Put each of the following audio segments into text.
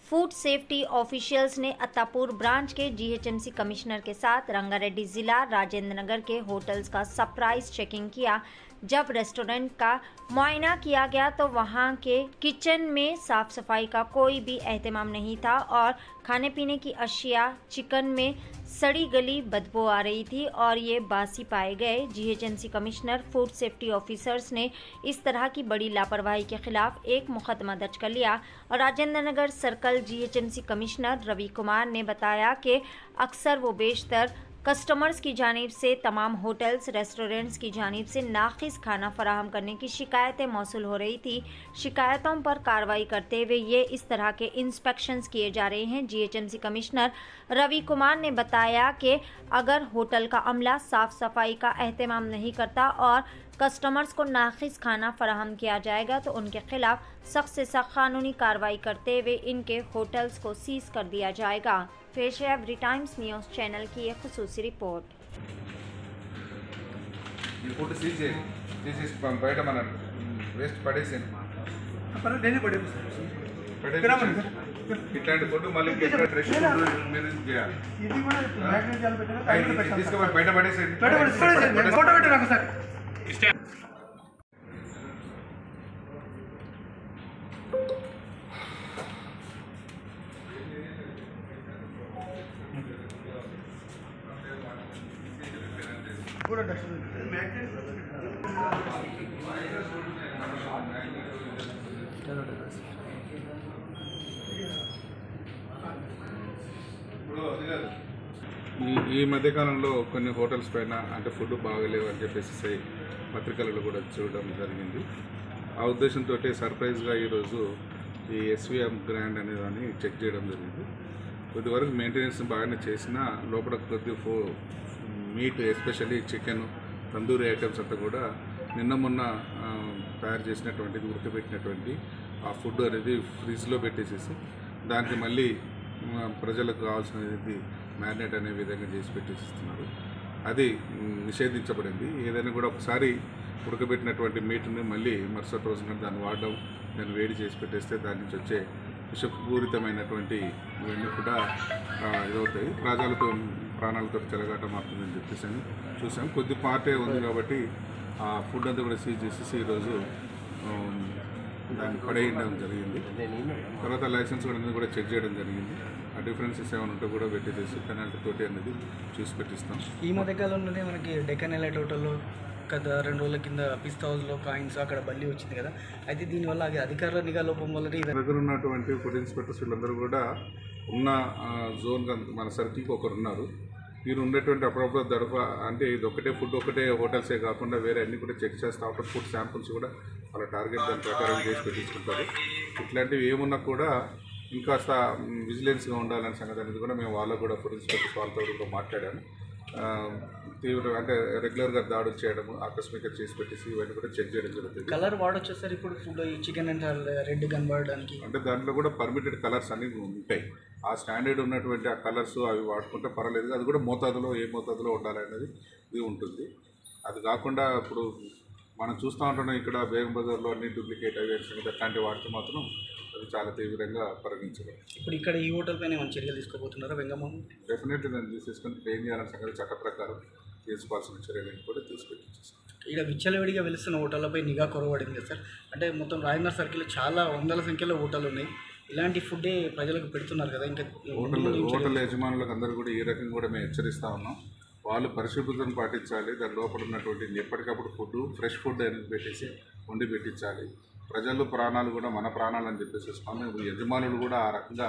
Food safety officials ने Attapur branch के GHMC commissioner के साथ रंगारेड्डी जिला राजेंद्र नगर के होटल्स का सरप्राइज चेकिंग किया। जब रेस्टोरेंट का मुआयना किया गया तो वहां के किचन में साफ सफाई का कोई भी एहतमाम नहीं था और खाने पीने की अशिया चिकन में सड़ी गली बदबू आ रही थी और ये बासी पाए गए। GHMC commissioner food safety officers ने इस तरह की बड़ी लापरवाही के खिलाफ एक मुकदमा दर्ज कर लिया और Rajendra Nagar circle GHMC commissioner Ravi Kumar ने बताया कि अक्सर वो बेशतर कस्टमर्स की जानिब से तमाम होटल्स रेस्टोरेंट्स की जानिब से नाक़िस खाना फराहम करने की शिकायतें मौसूल हो रही थी। शिकायतों पर कार्रवाई करते हुए ये इस तरह के इंस्पेक्शंस किए जा रहे हैं। जीएचएमसी कमिश्नर रवि कुमार ने बताया कि अगर होटल का अमला साफ सफाई का एहतमाम नहीं करता और कस्टमर्स को नाक़िस खाना फराहम किया जाएगा तो उनके खिलाफ सख्त से सख्त कानूनी कार्रवाई करते हुए इनके होटल्स को सीज कर दिया जाएगा। पेश है एवरी टाइम्स न्यूज़ चैनल की एक खुसूसी रिपोर्ट। బయట మన వేస్ట్ పడేసేయండి ఇట్లాంటి ఫుడ్ మళ్ళీ ఫ్రెష్ మీరు చేయాలి తీసుకుపోయి బయట పడేసేయండి पूरा ఈ మధ్యకాలంలో కొన్ని హోటల్స్ పైన అంటే ఫుడ్ బాగలేవు అని చెప్పేసి పత్రికలలో కూడా చూడడం జరిగింది. ఆ ఉద్దేశంతో సర్ప్రైజ్గా ఈరోజు ఈ ఎస్విఎం గ్రాండ్ అనే దాన్ని చెక్ చేయడం జరిగింది. కొద్దివరకు మెయింటెనెన్స్ బాగానే చేసినా లోపల కొద్ది meet especially chicken tandoori items అంతా కూడా నిన్న మొన్న తయారు చేసినటువంటి ఉడకబెట్టినటువంటి ఆ ఫుడ్ అనేది ఫ్రిడ్జ్లో పెట్టేసేసి దానికి మళ్ళీ ప్రజలకు కావాల్సినది మ్యారినేట్ అనే విధంగా చేసి పెట్టేసిస్తున్నారు. అది నిషేధించబడింది. ఏదైనా కూడా ఒకసారి ఉడకబెట్టినటువంటి మీట్ని మళ్ళీ మరుసటి రోజున దాన్ని వాడడం, దాన్ని వేడి చేసి పెట్టేస్తే దాని నుంచి వచ్చే విషపూరితమైనటువంటి ఇవన్నీ కూడా ఇదవుతాయి. ప్రజలతో ప్రాణాలతో చెలగాటం అవుతుందని చెప్పేసి చూసాం. కొద్ది పార్టీ ఉంది కాబట్టి ఆ ఫుడ్ అంతా కూడా సీజ్ చేసేసి ఈరోజు దాన్ని పడేయడం జరిగింది. తర్వాత లైసెన్స్ కూడా చెక్ చేయడం జరిగింది. ఆ డిఫరెన్సెస్ ఏమైనా ఉంటే కూడా పెట్టేసి పెనాల్టీ తోటి అనేది చూసి పెట్టిస్తాం. ఈ మధ్యకాలంలోనే మనకి డెక్కన్ ఎలైట్ హోటల్లో గత 2 రోజుల కింద పిస్తా హౌస్లో కాయిన్స్ అక్కడ బల్లి వచ్చింది కదా. అయితే దీనివల్ల అది అధికారుల నిఘా లోపం వల్ల దగ్గర ఉన్నటువంటి ఫుడ్ ఇన్స్పెక్టర్స్ వీళ్ళందరూ కూడా ఉన్న జోన్ మన సర్కిల్కి ఒకరు ఉన్నారు. వీరు ఉండేటువంటి అప్పుడప్పుడు దడప అంటే ఇది ఒకటే ఫుడ్ ఒకటే హోటల్సే కాకుండా వేరే అన్ని కూడా చెక్ చేస్తూ ఉంటారు. ఫుడ్ శాంపుల్స్ కూడా వాళ్ళ టార్గెట్ దాని ప్రకారం చేసి పెట్టించుకుంటారు. ఇట్లాంటివి ఏమున్నా కూడా ఇంకాస్త విజిలెన్స్గా ఉండాలనే సంగతి అనేది కూడా మేము వాళ్ళకు కూడా ఫుడ్ ఇన్స్పెక్టర్స్ వాళ్ళతో కూడా మాట్లాడాము. తీవ్ర అంటే రెగ్యులర్గా దాడులు చేయడము ఆకస్మిక చేసి పెట్టేసి ఇవన్నీ కూడా చెక్ చేయడం జరుగుతుంది. కలర్ వాడొచ్చు సార్ ఇప్పుడు ఫుడ్ చికెన్ అంటే రెడ్ కనబడడానికి అంటే దాంట్లో కూడా పర్మిటెడ్ కలర్స్ అన్ని ఉంటాయి. ఆ స్టాండర్డ్ ఉన్నటువంటి ఆ కలర్స్ అవి వాడుకుంటే పర్వాలేదు. అది కూడా మోతాదులో ఏ మోతాదులో ఉండాలనేది ఇది ఉంటుంది. అది కాకుండా ఇప్పుడు మనం చూస్తూ ఉంటున్నాం ఇక్కడ బేగం బజార్లో అన్ని డూప్లికేట్ అవి అట్లాంటివి వాడితే మాత్రం అది చాలా తీవ్రంగా పరిగణించబడింది. ఇప్పుడు ఇక్కడ ఈ హోటల్ పైన ఏమైనా చర్యలు తీసుకోబోతున్నారా వెంగమోహన్? డెఫినెట్లీ దాన్ని తీసేసుకొని ఏం చేయాలని సంగతి చట్ట ప్రకారం తీసుకోవాల్సిన చర్యలను కూడా తీసుకెళ్ళించేస్తాం. ఇక్కడ విచ్చలవిడిగా వెలుస్తున్న హోటళ్లపై నిఘా కొరవడింది కదా సార్. అంటే మొత్తం రాజేంద్ర సర్కిల్ చాలా వందల సంఖ్యలో హోటళ్ళు ఉన్నాయి. ఇలాంటి ఫుడ్డే ప్రజలకు పెడుతున్నారు కదా. ఇంకా హోటల్ యజమానులకు అందరూ కూడా ఈ రకంగా కూడా మేము హెచ్చరిస్తూ ఉన్నాం. వాళ్ళు పరిశుభ్రతను పాటించాలి. దాని లోపల ఉన్నటువంటి ఎప్పటికప్పుడు ఫుడ్ ఫ్రెష్ ఫుడ్ అనేది పెట్టేసి వండి పెట్టించాలి. ప్రజలు ప్రాణాలు కూడా మన ప్రాణాలు అని చెప్పేసి యజమానులు కూడా ఆ రకంగా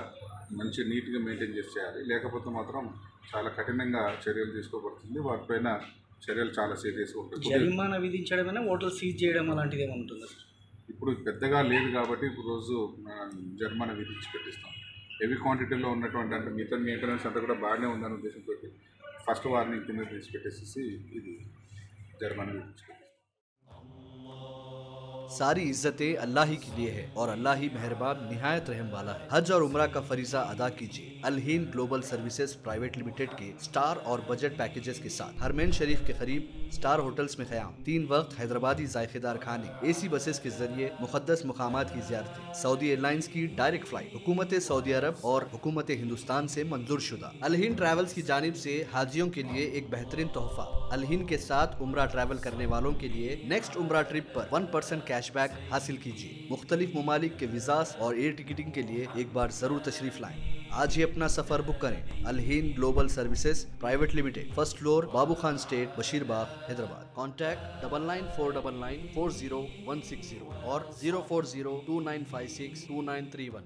మంచి నీట్గా మెయింటైన్ చేసి చేయాలి. లేకపోతే మాత్రం చాలా కఠినంగా చర్యలు తీసుకోబడుతుంది. వాటిపైన చర్యలు చాలా సీరియస్గా ఉంటుంది. జరిమానా విధించడమైనా హోటల్ సీజ్ చేయడం అలాంటిది ఏమైనా ఉంటుందా? ఇప్పుడు పెద్దగా లేదు కాబట్టి ఇప్పుడు రోజు జరిమానా విధించి పెట్టిస్తాం. హెవీ క్వాంటిటీలో ఉన్నటువంటి అంటే మిగతా మెయింటెనెన్స్ అంతా కూడా బాగానే ఉందనే ఉద్దేశంతో ఫస్ట్ వార్నింగ్ కింద తీసి పెట్టేసి ఇది జరిమానా విధించి सारी इज्जतें अल्लाह ही के लिए है और अल्लाह ही मेहरबान निहायत रहम वाला है। हज और उम्रा का फरीजा अदा कीजिए Al Hind global services private limited के स्टार और बजट पैकेजेस के साथ। हरमैन शरीफ के करीब स्टार होटल्स में क़याम, 3 वक्त हैदराबादी जायकेदार खाने, AC बसेस के जरिए मुक़द्दस मुकामात की ज़ियारतें, सऊदी एयरलाइंस की डायरेक्ट फ्लाइट, हुकूमत सऊदी अरब और हुकूमत हिंदुस्तान से मंजूर शुदा। अल हिंद ट्रैवल्स की जानिब से हाजियों के लिए एक बेहतरीन तोहफा। अल हिंद के साथ उम्रा ट्रैवल करने वालों के लिए नेक्स्ट उम्रा ट्रिप पर 1% कैशबैक हासिल कीजिए। मुख्तलिफ ममालिक के वीज़ास और एयर टिकटिंग के लिए एक बार जरूर तशरीफ लाएं। आज ही अपना सफर बुक करें। Al Hind global services private limited, first floor, Babu Khan estate, Bashirbagh, Hyderabad. Contact 9949940160 और 04029562931।